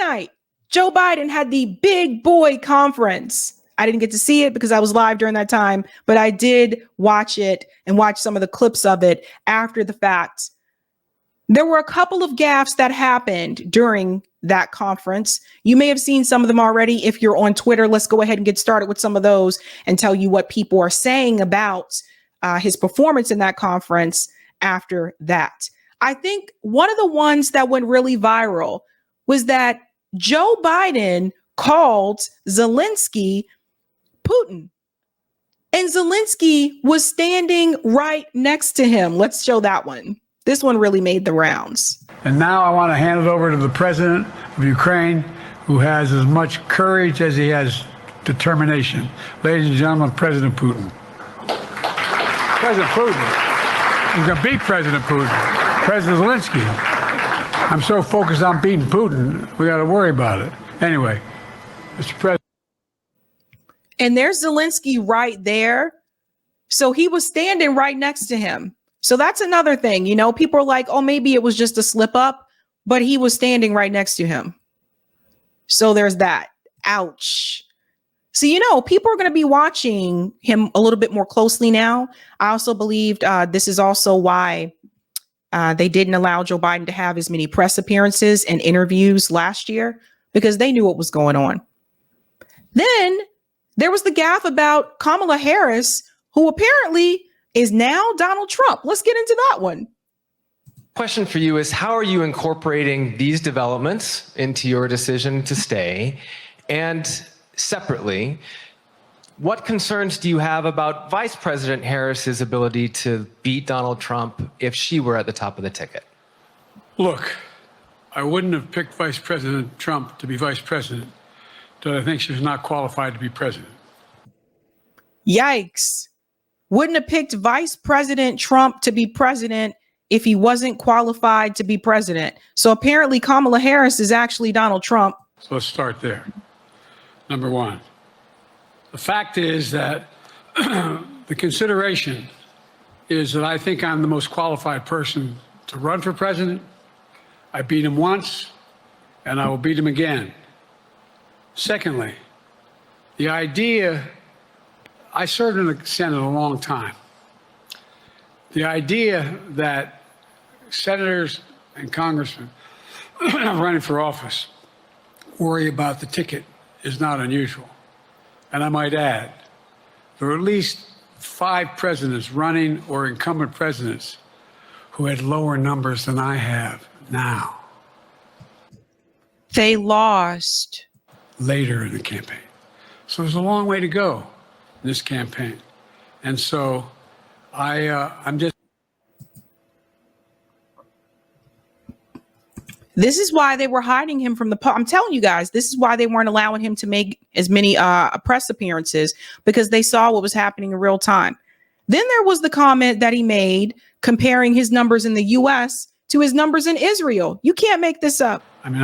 night, Joe Biden had the big boy conference. I didn't get to see it because I was live during that time, but I did watch it and watch some of the clips of it after the fact. There were a couple of gaffes that happened during that conference. You may have seen some of them already. If you're on Twitter, let's go ahead and get started with some of those and tell you what people are saying about his performance in that conference after that. I think one of the ones that went really viral was that Joe Biden called Zelensky Putin, and Zelensky was standing right next to him. Let's show that one. This one really made the rounds. And now I want to hand it over to the president of Ukraine, who has as much courage as he has determination. Ladies and gentlemen, President Putin. President Putin. He's going to beat President Putin. President Zelensky. I'm so focused on beating Putin, we got to worry about it. Anyway, Mr. President. And there's Zelensky right there. So he was standing right next to him. So that's another thing. You know, people are like, oh, maybe it was just a slip up, but he was standing right next to him. So there's that. Ouch. So, you know, people are going to be watching him a little bit more closely now. I also believed this is also why they didn't allow Joe Biden to have as many press appearances and interviews last year, because they knew what was going on. Then there was the gaffe about Kamala Harris, who apparently is now Donald Trump. Let's get into that one. Question for you is, how are you incorporating these developments into your decision to stay? And separately, what concerns do you have about Vice President Harris's ability to beat Donald Trump if she were at the top of the ticket? Look, I wouldn't have picked Vice President Trump to be vice president, but I think she's not qualified to be president. Yikes. Wouldn't have picked Vice President Trump to be president if he wasn't qualified to be president. So apparently Kamala Harris is actually Donald Trump. So let's start there. Number one, the fact is that the consideration is that I think I'm the most qualified person to run for president. I beat him once, and I will beat him again. Secondly, the idea, I served in the Senate a long time. The idea that senators and congressmen running for office worry about the ticket is not unusual. And I might add, there are at least 5 presidents running or incumbent presidents who had lower numbers than I have now. They lost Later in the campaign. So there's a long way to go in this campaign. And so I'm just. This is why they were hiding him from the I'm telling you guys, this is why they weren't allowing him to make as many press appearances, because they saw what was happening in real time. Then there was the comment that he made comparing his numbers in the US to his numbers in Israel. You can't make this up. I mean,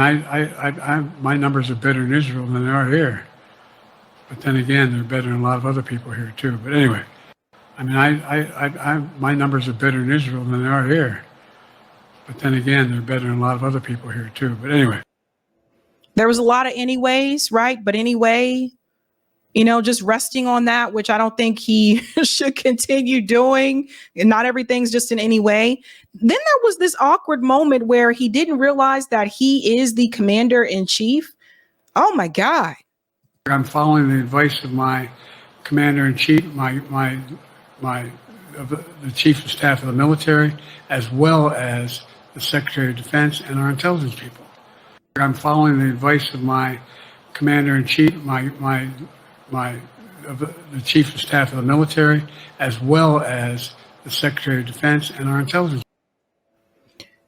my numbers are better in Israel than they are here. But then again, they're better than a lot of other people here too. But anyway, I mean, my numbers are better in Israel than they are here. But then again, they're better than a lot of other people here too. But anyway. There was a lot of anyways, right? But anyway, you know, just resting on that, which I don't think he should continue doing. And not everything's just in any way. Then there was this awkward moment where he didn't realize that he is the commander in chief. Oh my God. I'm following the advice of my commander in chief, the chief of staff of the military, as well as the Secretary of Defense and our intelligence people. I'm following the advice of my commander in chief, the chief of staff of the military, as well as the Secretary of Defense and our intelligence.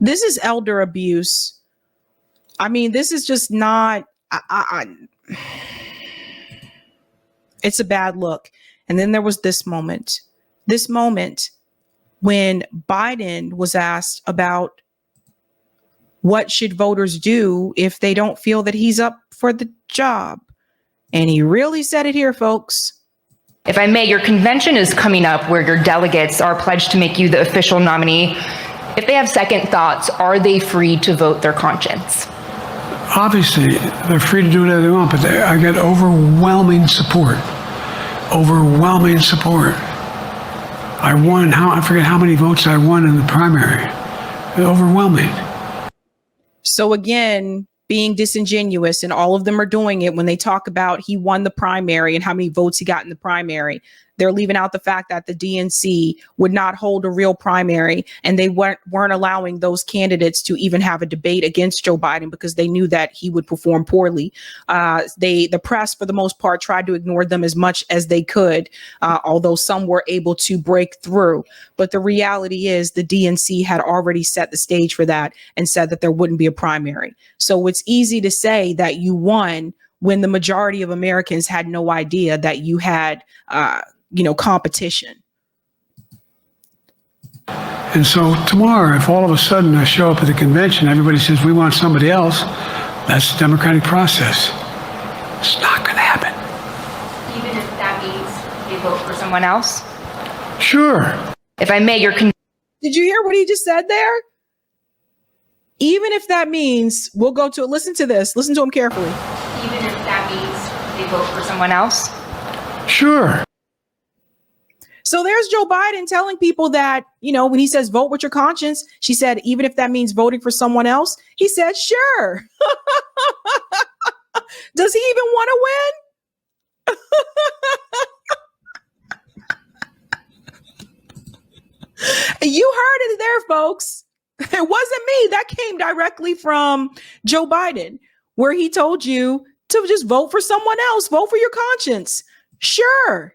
This is elder abuse. I mean, this is just not. It's a bad look. And then there was this moment when Biden was asked about what should voters do if they don't feel that he's up for the job. And he really said it here, folks. If I may, your convention is coming up where your delegates are pledged to make you the official nominee. If they have second thoughts, are they free to vote their conscience? obviously, they're free to do whatever they want, but I get overwhelming support. Overwhelming support. I won, I forget how many votes I won in the primary. Overwhelming. So again, being disingenuous, and all of them are doing it when they talk about he won the primary and how many votes he got in the primary. They're leaving out the fact that the DNC would not hold a real primary, and they weren't allowing those candidates to even have a debate against Joe Biden because they knew that he would perform poorly. The press, for the most part, tried to ignore them as much as they could, although some were able to break through. But the reality is the DNC had already set the stage for that and said that there wouldn't be a primary. So it's easy to say that you won when the majority of Americans had no idea that you had competition. And so tomorrow, if all of a sudden I show up at the convention, everybody says, we want somebody else, that's the democratic process. It's not going to happen. Even if that means they vote for someone else? Sure. If I may, Did you hear what he just said there? Even if that means we'll go to it. Listen to this. Listen to him carefully. Even if that means they vote for someone else? Sure. So there's Joe Biden telling people that, when he says vote with your conscience, she said, even if that means voting for someone else, he said, sure. Does he even want to win? You heard it there, folks. It wasn't me. That came directly from Joe Biden, where he told you to just vote for someone else. Vote for your conscience. Sure.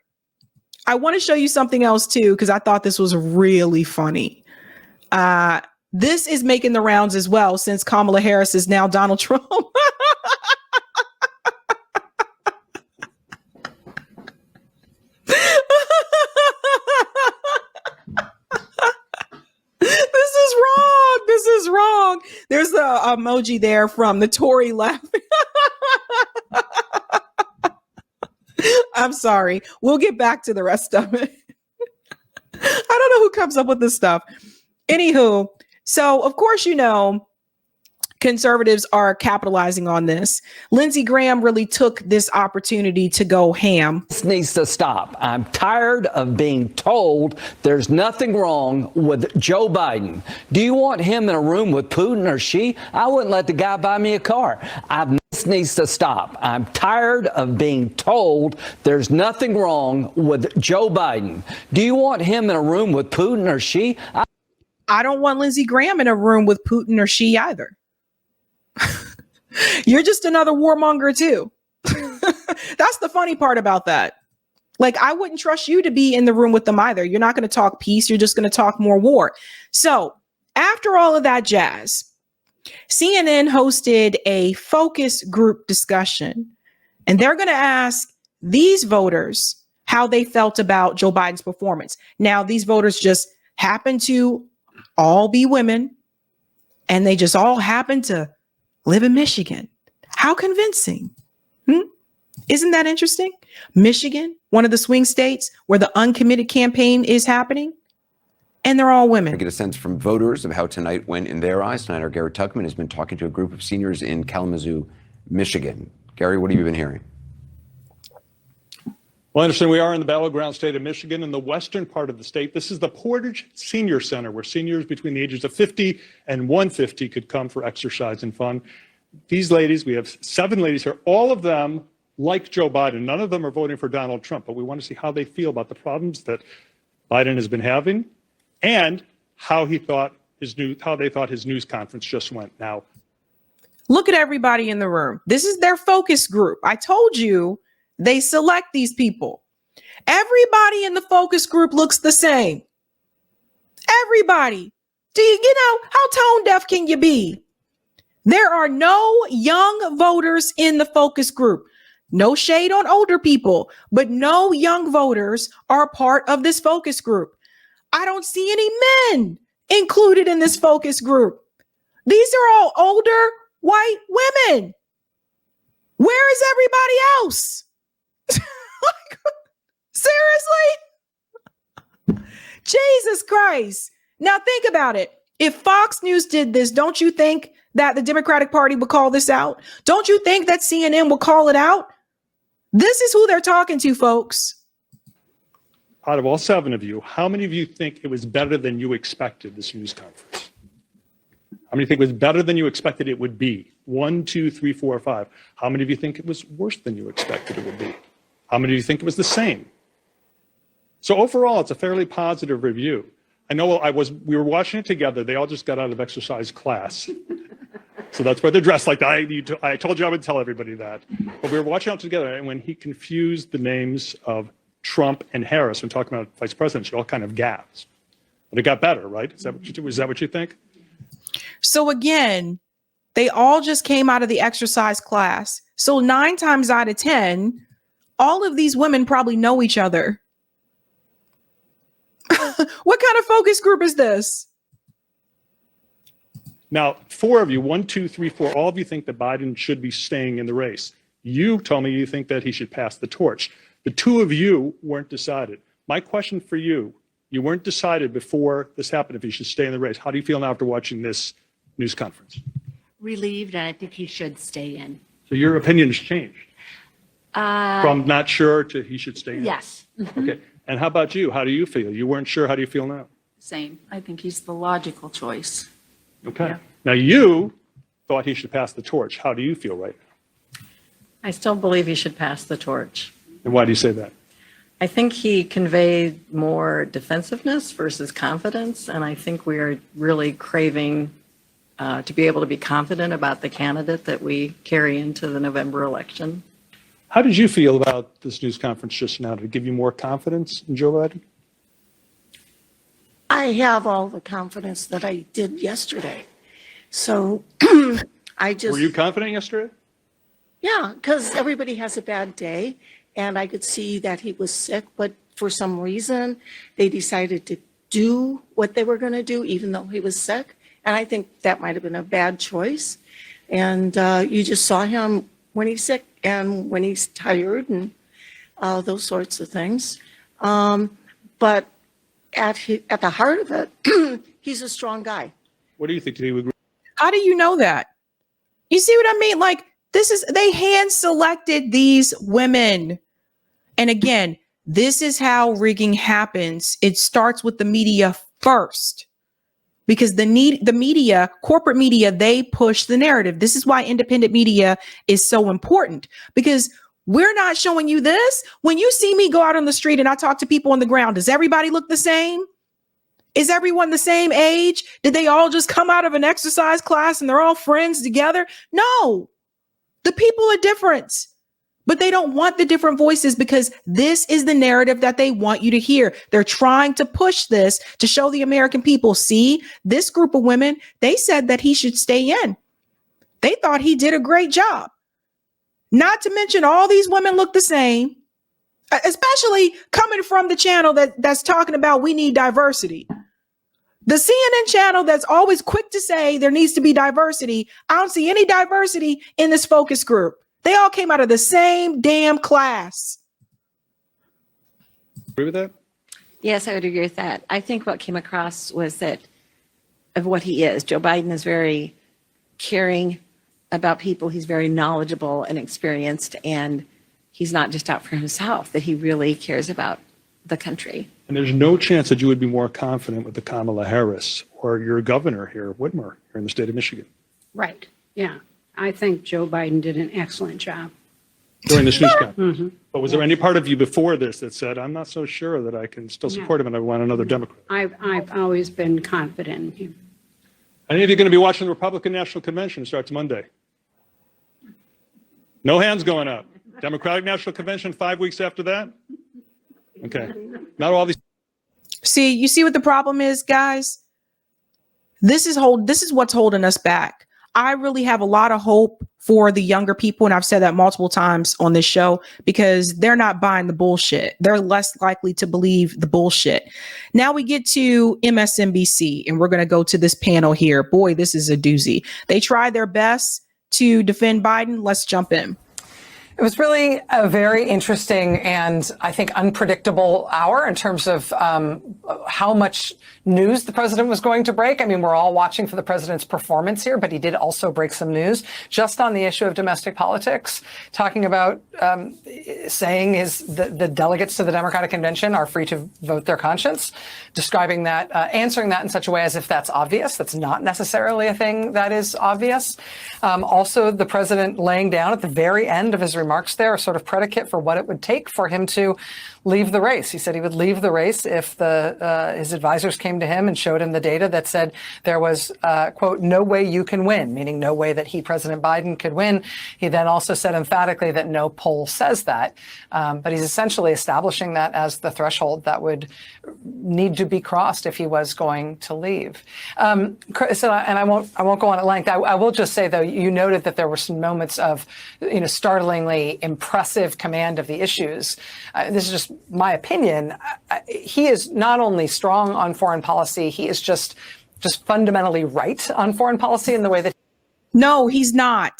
I want to show you something else too, because I thought this was really funny. This is making the rounds as well, since Kamala Harris is now Donald Trump. This is wrong. There's the emoji there from the Tory laughing. I'm sorry. We'll get back to the rest of it. I don't know who comes up with this stuff. Anywho, so of course, conservatives are capitalizing on this. Lindsey Graham really took this opportunity to go ham. This needs to stop. I'm tired of being told there's nothing wrong with Joe Biden. Do you want him in a room with Putin or Xi? I wouldn't let the guy buy me a car. This needs to stop. I'm tired of being told there's nothing wrong with Joe Biden. Do you want him in a room with Putin or Xi? I don't want Lindsey Graham in a room with Putin or Xi either. You're just another warmonger too. That's the funny part about that. Like, I wouldn't trust you to be in the room with them either. You're not going to talk peace. You're just going to talk more war. So after all of that jazz, CNN hosted a focus group discussion, and they're going to ask these voters how they felt about Joe Biden's performance. Now, these voters just happen to all be women, and they just all happen to live in Michigan. How convincing. Isn't that interesting? Michigan, one of the swing states where the uncommitted campaign is happening, and they're all women. I get a sense from voters of how tonight went in their eyes. Tonight, our Garrett Tuckman has been talking to a group of seniors in Kalamazoo, Michigan. Gary, what have you been hearing? Well, I understand we are in the battleground state of Michigan, in the western part of the state. This is the Portage Senior Center, where seniors between the ages of 50 and 150 could come for exercise and fun. These ladies, we have 7 ladies here, all of them like Joe Biden. None of them are voting for Donald Trump, but we want to see how they feel about the problems that Biden has been having and how they thought his news conference just went. Now, look at everybody in the room. This is their focus group. I told you they select these people. Everybody in the focus group looks the same. Everybody. How tone deaf can you be? There are no young voters in the focus group. No shade on older people, but no young voters are part of this focus group. I don't see any men included in this focus group. These are all older white women. Where is everybody else? Seriously? Jesus Christ. Now think about it. If Fox News did this, don't you think that the Democratic Party would call this out? Don't you think that CNN will call it out? This is who they're talking to, folks. Out of all 7 of you, how many of you think it was better than you expected, this news conference? How many think it was better than you expected it would be? 1, 2, 3, 4, 5. How many of you think it was worse than you expected it would be? How many of you think it was the same? So overall, it's a fairly positive review. I know we were watching it together. They all just got out of exercise class. So that's why they're dressed like that. I told you I would tell everybody that. But we were watching it together, and when he confused the names of Trump and Harris when talking about vice presidents, you all kind of gasped. But it got better, right? Is that what you think? So again, they all just came out of the exercise class. So 9 times out of 10, all of these women probably know each other. What kind of focus group is this? Now, 4 of you, 1, 2, 3, 4, all of you think that Biden should be staying in the race. You told me you think that he should pass the torch. The 2 of you weren't decided. My question for you, you weren't decided before this happened if he should stay in the race. How do you feel now after watching this news conference? Relieved, and I think he should stay in. So your opinion has changed from not sure to he should stay in? Yes. Okay. And how about you? How do you feel? You weren't sure. How do you feel now? Same. I think he's the logical choice. Okay. Yeah. Now you thought he should pass the torch. How do you feel right now? I still believe he should pass the torch. And why do you say that? I think he conveyed more defensiveness versus confidence, and I think we are really craving to be able to be confident about the candidate that we carry into the November election. How did you feel about this news conference just now? Did it give you more confidence in Joe Biden? I have all the confidence that I did yesterday. So I just... Were you confident yesterday? Yeah, because everybody has a bad day, and I could see that he was sick, but for some reason, they decided to do what they were going to do, even though he was sick. And I think that might have been a bad choice. And you just saw him when he's sick and when he's tired and those sorts of things. But at the heart of it, he's a strong guy. What do you think? Did he agree? How do you know that? You see what I mean? Like, they hand selected these women. And again, this is how rigging happens. It starts with the media first. Because the media, corporate media, they push the narrative. This is why independent media is so important, because we're not showing you this. When you see me go out on the street and I talk to people on the ground, does everybody look the same? Is everyone the same age? Did they all just come out of an exercise class and they're all friends together? No, the people are different. But they don't want the different voices because this is the narrative that they want you to hear. They're trying to push this to show the American people, see, this group of women, they said that he should stay in. They thought he did a great job. Not to mention all these women look the same, especially coming from the channel that's talking about we need diversity. The CNN channel that's always quick to say there needs to be diversity. I don't see any diversity in this focus group. They all came out of the same damn class. Agree with that? Yes, I would agree with that. I think what came across was that of what he is. Joe Biden is very caring about people. He's very knowledgeable and experienced, and he's not just out for himself, that he really cares about the country. And there's no chance that you would be more confident with the Kamala Harris or your governor here, Whitmer, here in the state of Michigan. Right. Yeah. I think Joe Biden did an excellent job. During this news conference. But was there any part of you before this that said, I'm not so sure that I can still support him and I want another Democrat? I've always been confident in him. Any of you going to be watching the Republican National Convention? It starts Monday. No hands going up. Democratic National Convention 5 weeks after that? Okay. Not all these. See, you see what the problem is, guys? This is what's holding us back. I really have a lot of hope for the younger people. And I've said that multiple times on this show because they're not buying the bullshit. They're less likely to believe the bullshit. Now we get to MSNBC and we're going to go to this panel here. Boy, this is a doozy. They tried their best to defend Biden. Let's jump in. It was really a very interesting and I think unpredictable hour in terms of how much news the president was going to break. I mean, we're all watching for the president's performance here, but he did also break some news just on the issue of domestic politics, talking about saying the delegates to the Democratic Convention are free to vote their conscience, describing that, answering that in such a way as if that's obvious. That's not necessarily a thing that is obvious. Also, the president laying down at the very end of his remarks there a sort of predicate for what it would take for him to leave the race. He said he would leave the race if his advisors came to him and showed him the data that said there was, quote, no way you can win, meaning no way that he, President Biden, could win. He then also said emphatically that no poll says that. But he's essentially establishing that as the threshold that would need to be crossed if he was going to leave. So, and I won't go on at length. I will just say, though, you noted that there were some moments of, startlingly impressive command of the issues. This is just my opinion. He is not only strong on foreign policy, he is just fundamentally right on foreign policy in the way that. No, he's not.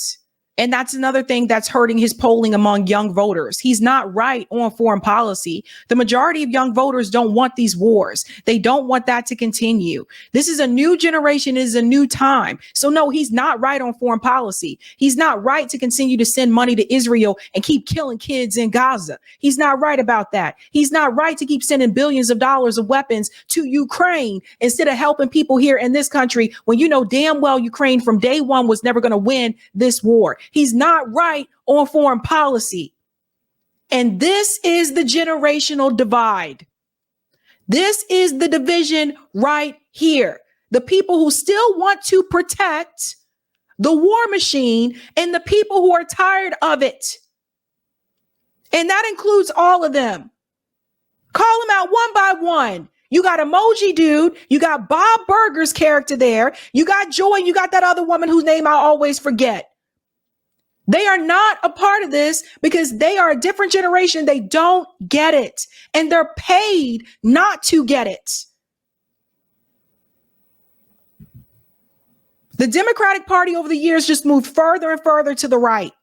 And that's another thing that's hurting his polling among young voters. He's not right on foreign policy. The majority of young voters don't want these wars. They don't want that to continue. This is a new generation. It is a new time. So no, he's not right on foreign policy. He's not right to continue to send money to Israel and keep killing kids in Gaza. He's not right about that. He's not right to keep sending billions of dollars of weapons to Ukraine instead of helping people here in this country when you know damn well Ukraine from day one was never going to win this war. He's not right on foreign policy. And this is the generational divide. This is the division right here. The people who still want to protect the war machine and the people who are tired of it. And that includes all of them. Call them out one by one. You got Emoji Dude. You got Bob Burger's character there. You got Joy. You got that other woman whose name I always forget. They are not a part of this because they are a different generation. They don't get it. And they're paid not to get it. The Democratic Party over the years just moved further and further to the right.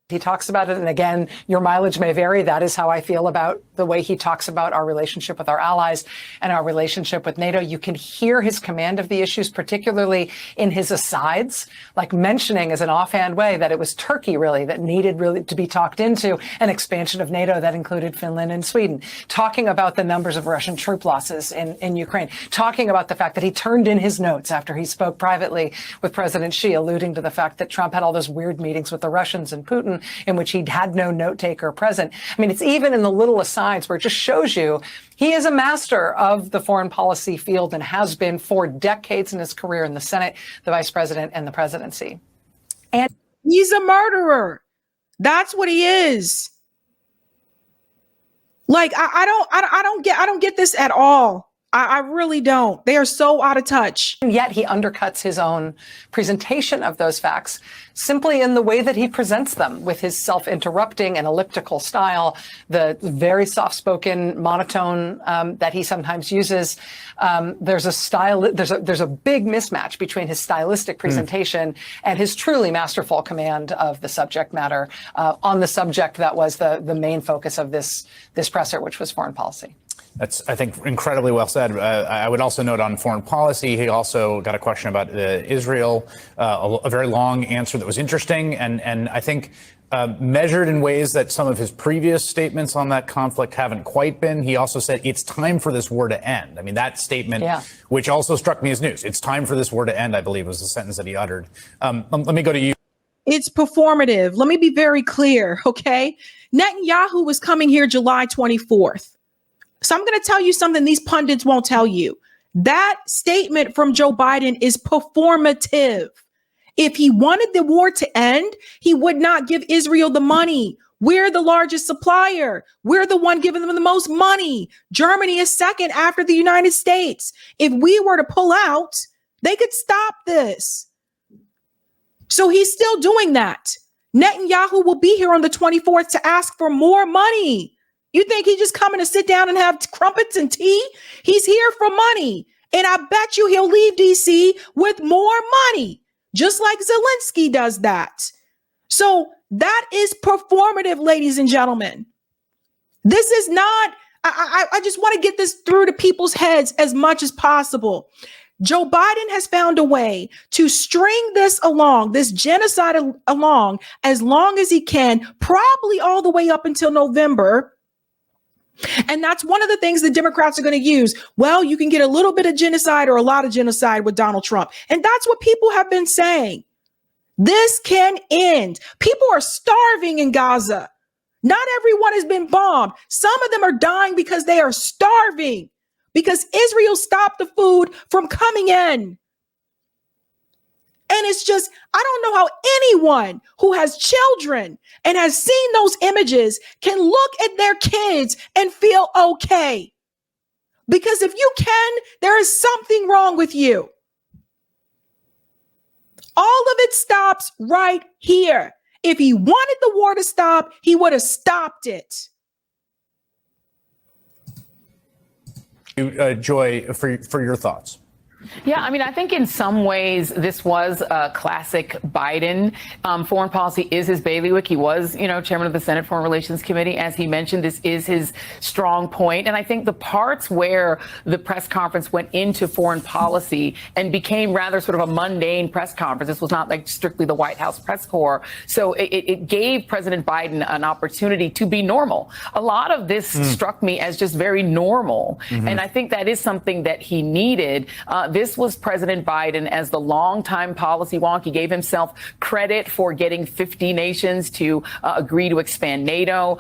He talks about it. And again, your mileage may vary. That is how I feel about the way he talks about our relationship with our allies and our relationship with NATO. You can hear his command of the issues, particularly in his asides, like mentioning as an offhand way that it was Turkey really that needed really to be talked into an expansion of NATO that included Finland and Sweden, talking about the numbers of Russian troop losses in Ukraine, talking about the fact that he turned in his notes after he spoke privately with President Xi, alluding to the fact that Trump had all those weird meetings with the Russians and Putin in which he had no note taker present. I mean, it's even in the little asides where it just shows you he is a master of the foreign policy field and has been for decades in his career in the Senate, the vice president, and the presidency. And he's a murderer. That's what he is. Like, I don't get this at all. I really don't. They are so out of touch. And yet he undercuts his own presentation of those facts simply in the way that he presents them, with his self-interrupting and elliptical style, the very soft-spoken monotone that he sometimes uses. There's a big mismatch between his stylistic presentation and his truly masterful command of the subject matter on the subject that was the main focus of this presser, which was foreign policy. That's, I think, incredibly well said. I would also note on foreign policy, he also got a question about Israel, a very long answer that was interesting, and I think measured in ways that some of his previous statements on that conflict haven't quite been. He also said, it's time for this war to end. I mean, that statement, which also struck me as news. It's time for this war to end, I believe, was the sentence that he uttered. Let me go to you. It's performative. Let me be very clear, okay? Netanyahu was coming here July 24th. So I'm going to tell you something these pundits won't tell you. That statement from Joe Biden is performative. If he wanted the war to end, he would not give Israel the money. We're the largest supplier. We're the one giving them the most money. Germany is second after the United States. If we were to pull out, they could stop this. So he's still doing that. Netanyahu will be here on the 24th to ask for more money. You think he's just coming to sit down and have crumpets and tea? He's here for money. And I bet you he'll leave DC with more money, just like Zelensky does that. So that is performative, ladies and gentlemen. This is not, I just want to get this through to people's heads as much as possible. Joe Biden has found a way to string this along, this genocide along, as long as he can, probably all the way up until November. And that's one of the things the Democrats are going to use. Well, you can get a little bit of genocide or a lot of genocide with Donald Trump. And that's what people have been saying. This can end. People are starving in Gaza. Not everyone has been bombed. Some of them are dying because they are starving, because Israel stopped the food from coming in. And it's just, I don't know how anyone who has children and has seen those images can look at their kids and feel okay. Because if you can, there is something wrong with you. All of it stops right here. If he wanted the war to stop, he would have stopped it. Joy, for your thoughts. Yeah, I mean, I think in some ways this was a classic Biden. Foreign policy is his bailiwick. He was, chairman of the Senate Foreign Relations Committee. As he mentioned, this is his strong point. And I think the parts where the press conference went into foreign policy and became rather sort of a mundane press conference, this was not like strictly the White House press corps. So it gave President Biden an opportunity to be normal. A lot of this struck me as just very normal. And I think that is something that he needed. This was President Biden as the longtime policy wonk. He gave himself credit for getting 50 nations to agree to expand NATO.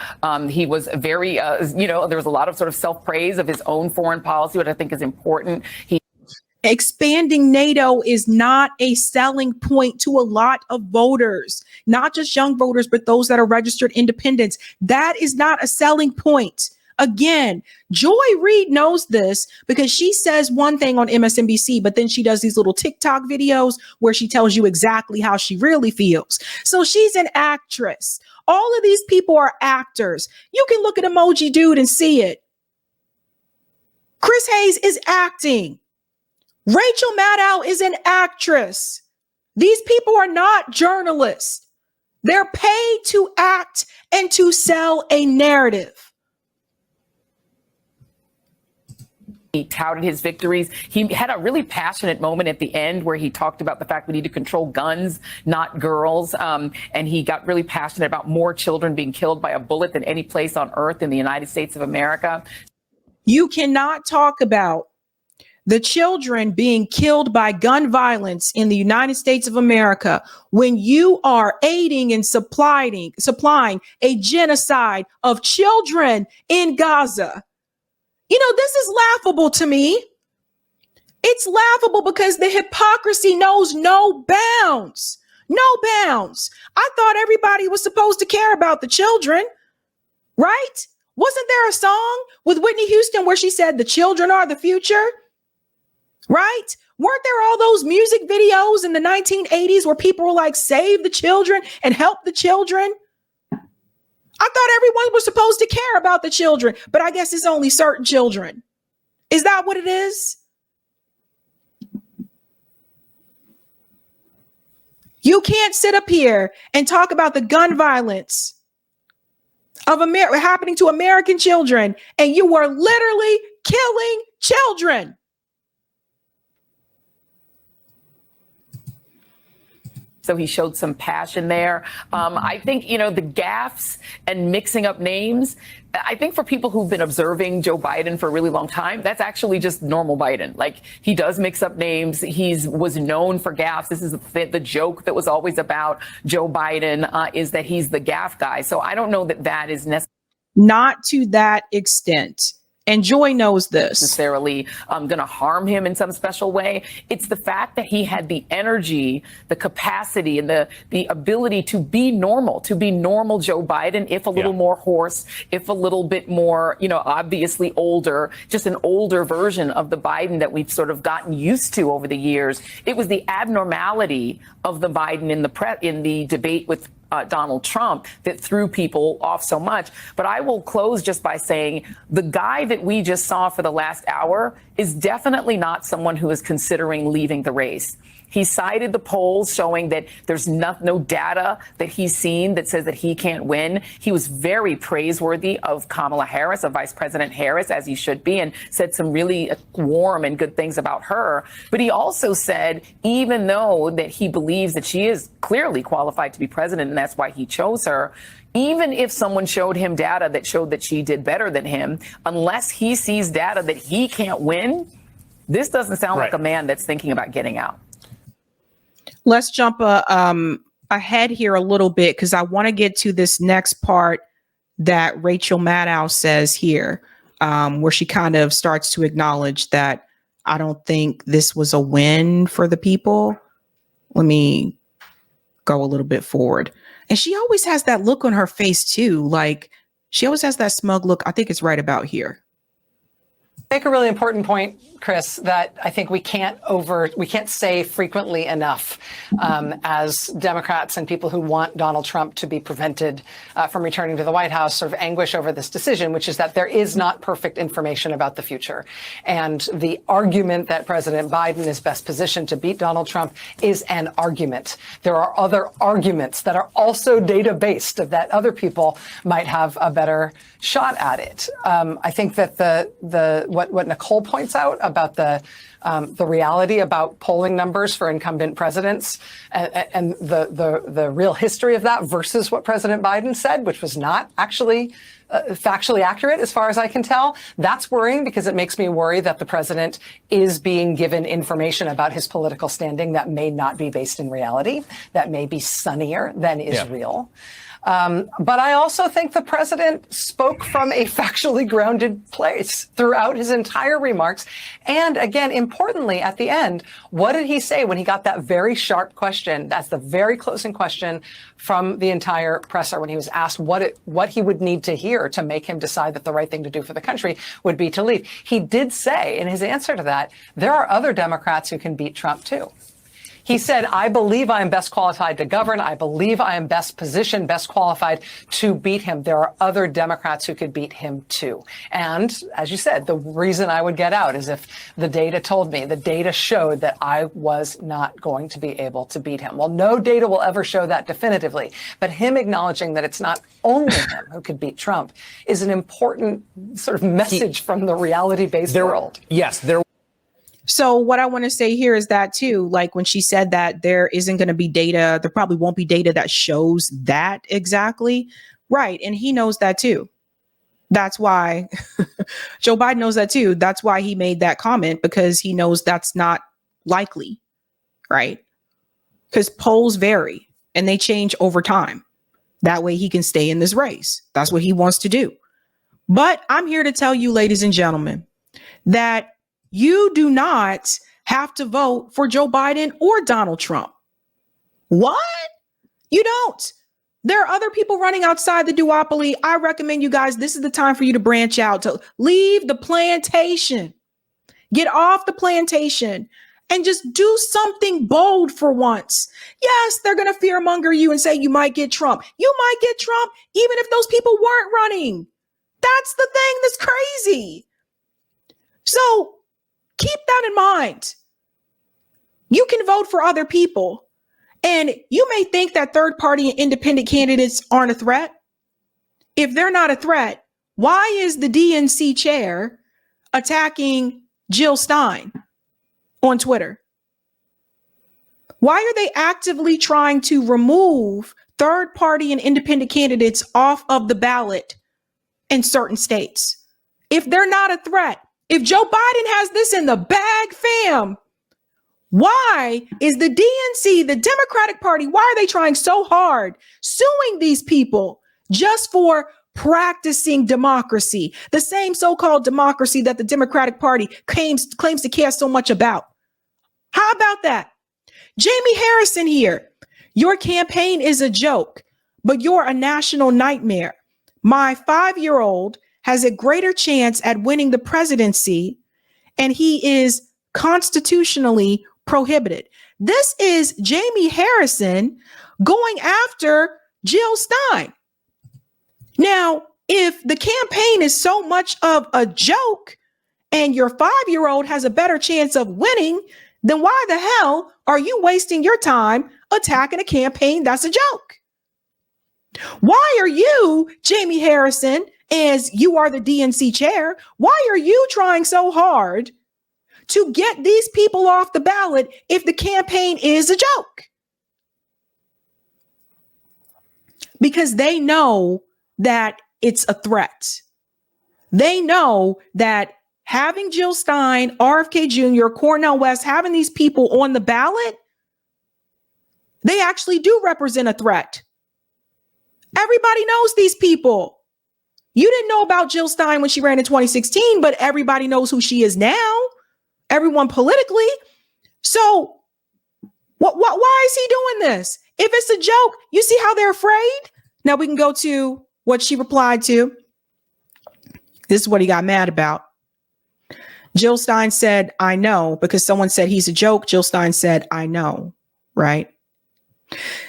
He was very, there was a lot of sort of self-praise of his own foreign policy, which I think is important. Expanding NATO is not a selling point to a lot of voters, not just young voters, but those that are registered independents. That is not a selling point. Again, Joy Reid knows this because she says one thing on MSNBC, but then she does these little TikTok videos where she tells you exactly how she really feels. So she's an actress. All of these people are actors. You can look at Emoji Dude and see it. Chris Hayes is acting. Rachel Maddow is an actress. These people are not journalists. They're paid to act and to sell a narrative. He touted his victories. He had a really passionate moment at the end where he talked about the fact we need to control guns, not girls. And he got really passionate about more children being killed by a bullet than any place on earth in the United States of America. You cannot talk about the children being killed by gun violence in the United States of America when you are aiding and supplying a genocide of children in Gaza. This is laughable to me. It's laughable because the hypocrisy knows no bounds. No bounds. I thought everybody was supposed to care about the children, right? Wasn't there a song with Whitney Houston where she said the children are the future? Right? Weren't there all those music videos in the 1980s where people were like, save the children and help the children? I thought everyone was supposed to care about the children, but I guess it's only certain children. Is that what it is? You can't sit up here and talk about the gun violence of happening to American children, and you were literally killing children. So he showed some passion there. I think, the gaffes and mixing up names, I think for people who've been observing Joe Biden for a really long time, that's actually just normal Biden. Like, he does mix up names. Was known for gaffes. This is the joke that was always about Joe Biden is that he's the gaffe guy. So I don't know that is necessary. Not to that extent. And Joy knows this. Necessarily going to harm him in some special way. It's the fact that he had the energy, the capacity, and the ability to be normal Joe Biden, if a little more hoarse, if a little bit more, obviously older, just an older version of the Biden that we've sort of gotten used to over the years. It was the abnormality of the Biden in the debate with Donald Trump that threw people off so much. But I will close just by saying the guy that we just saw for the last hour is definitely not someone who is considering leaving the race. He cited the polls showing that there's no data that he's seen that says that he can't win. He was very praiseworthy of Kamala Harris, of Vice President Harris, as he should be, and said some really warm and good things about her. But he also said, even though that he believes that she is clearly qualified to be president, and that's why he chose her, even if someone showed him data that showed that she did better than him, unless he sees data that he can't win, this doesn't sound like a man that's thinking about getting out. Let's jump ahead here a little bit, because I want to get to this next part that Rachel Maddow says here, where she kind of starts to acknowledge that I don't think this was a win for the people. Let me go a little bit forward. And she always has that look on her face too. Like, she always has that smug look. I think it's right about here. Make a really important point, Chris, that I think we can't say frequently enough as Democrats and people who want Donald Trump to be prevented from returning to the White House sort of anguish over this decision, which is that there is not perfect information about the future. And the argument that President Biden is best positioned to beat Donald Trump is an argument. There are other arguments that are also data-based that other people might have a better shot at it. I think that what Nicole points out about the reality about polling numbers for incumbent presidents and the real history of that versus what President Biden said, which was not actually factually accurate as far as I can tell. That's worrying, because it makes me worry that the president is being given information about his political standing that may not be based in reality, that may be sunnier than is real. But I also think the president spoke from a factually grounded place throughout his entire remarks. And again, importantly, at the end, what did he say when he got that very sharp question? That's the very closing question from the entire presser, when he was asked what he would need to hear to make him decide that the right thing to do for the country would be to leave. He did say in his answer to that, there are other Democrats who can beat Trump too. He said, I believe I am best qualified to govern. I believe I am best positioned, best qualified to beat him. There are other Democrats who could beat him too. And as you said, the reason I would get out is if the data told me, the data showed that I was not going to be able to beat him. Well, no data will ever show that definitively, but him acknowledging that it's not only him who could beat Trump is an important sort of message from the reality-based world. Yes, So what I want to say here is that too, like when she said that there isn't going to be data, there probably won't be data that shows that exactly. Right. And he knows that too. That's why Joe Biden knows that too. That's why he made that comment, because he knows that's not likely. Right. Because polls vary and they change over time. That way he can stay in this race. That's what he wants to do. But I'm here to tell you, ladies and gentlemen, that you do not have to vote for Joe Biden or Donald Trump. What? You don't. There are other people running outside the duopoly. I recommend you guys, this is the time for you to branch out, to leave the plantation. Get off the plantation and just do something bold for once. Yes, they're going to fearmonger you and say you might get Trump. You might get Trump even if those people weren't running. That's the thing that's crazy. So keep that in mind. You can vote for other people. And you may think that third party and independent candidates aren't a threat. If they're not a threat, why is the DNC chair attacking Jill Stein on Twitter? Why are they actively trying to remove third party and independent candidates off of the ballot in certain states? If they're not a threat, if Joe Biden has this in the bag, fam, why is the DNC, the Democratic Party, why are they trying so hard suing these people just for practicing democracy? The same so-called democracy that the Democratic Party claims to care so much about. How about that? Jamie Harrison here. Your campaign is a joke, but you're a national nightmare. My 5-year-old has a greater chance at winning the presidency, and he is constitutionally prohibited. This is Jamie Harrison going after Jill Stein. Now, if the campaign is so much of a joke and your 5-year-old has a better chance of winning then why the hell are you wasting your time attacking a campaign that's a joke? Why are you, Jamie Harrison, as you are the DNC chair, why are you trying so hard to get these people off the ballot if the campaign is a joke? Because they know that it's a threat. They know that having Jill Stein, RFK Jr., Cornel West, having these people on the ballot, they actually do represent a threat. Everybody knows these people. You didn't know about Jill Stein when she ran in 2016, but everybody knows who she is now. Everyone politically. So why is he doing this? If it's a joke, you see how they're afraid? Now we can go to what she replied to. This is what he got mad about. Jill Stein said, I know, because someone said he's a joke. Jill Stein said, I know, right?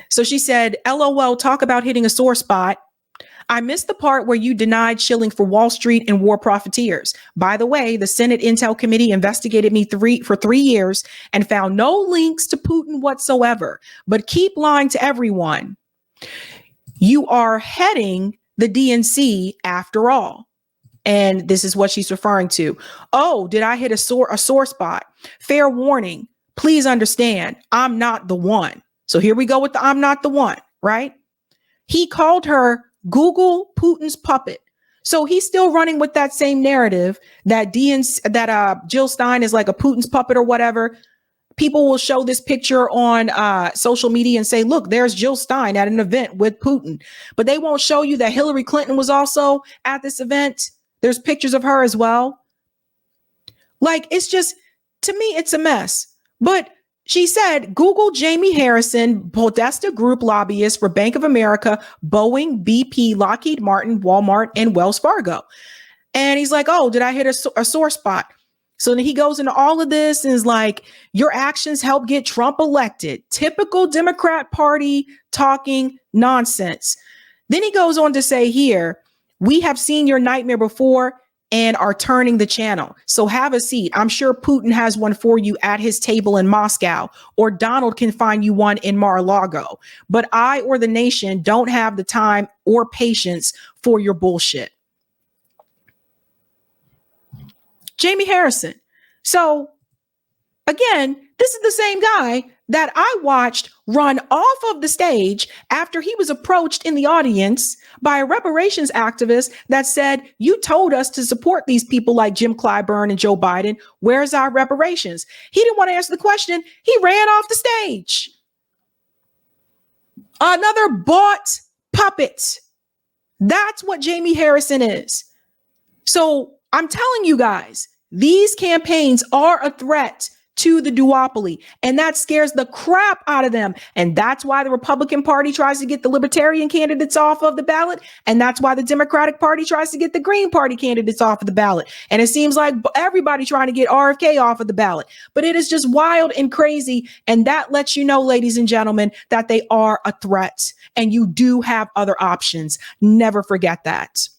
So she said, LOL, talk about hitting a sore spot. I missed the part where you denied shilling for Wall Street and war profiteers. By the way, the Senate Intel Committee investigated me for 3 years and found no links to Putin whatsoever. But keep lying to everyone. You are heading the DNC after all. And this is what she's referring to. Oh, did I hit a sore spot? Fair warning. Please understand, I'm not the one. So here we go with the I'm not the one, right? He called her Google Putin's puppet. So he's still running with that same narrative that Jill Stein is like a Putin's puppet or whatever. People will show this picture on social media and say, look, there's Jill Stein at an event with Putin. But they won't show you that Hillary Clinton was also at this event. There's pictures of her as well. Like, it's just, to me, it's a mess. But she said, Google Jamie Harrison, Podesta Group lobbyist for Bank of America, Boeing, BP, Lockheed Martin, Walmart, and Wells Fargo. And he's like, oh, did I hit a sore spot? So then he goes into all of this and is like, your actions helped get Trump elected. Typical Democrat Party talking nonsense. Then he goes on to say here, we have seen your nightmare before and are turning the channel. So have a seat. I'm sure Putin has one for you at his table in Moscow, or Donald can find you one in Mar-a-Lago. But I or the nation don't have the time or patience for your bullshit. Jamie Harrison. So again, this is the same guy that I watched run off of the stage after he was approached in the audience by a reparations activist that said, you told us to support these people like Jim Clyburn and Joe Biden. Where's our reparations? He didn't want to answer the question. He ran off the stage. Another bought puppet. That's what Jamie Harrison is. So I'm telling you guys, these campaigns are a threat to the duopoly, and that scares the crap out of them. And that's why the Republican Party tries to get the Libertarian candidates off of the ballot. And that's why the Democratic Party tries to get the Green Party candidates off of the ballot. And it seems like everybody trying to get RFK off of the ballot. But it is just wild and crazy. And that lets you know, ladies and gentlemen, that they are a threat. And you do have other options. Never forget that.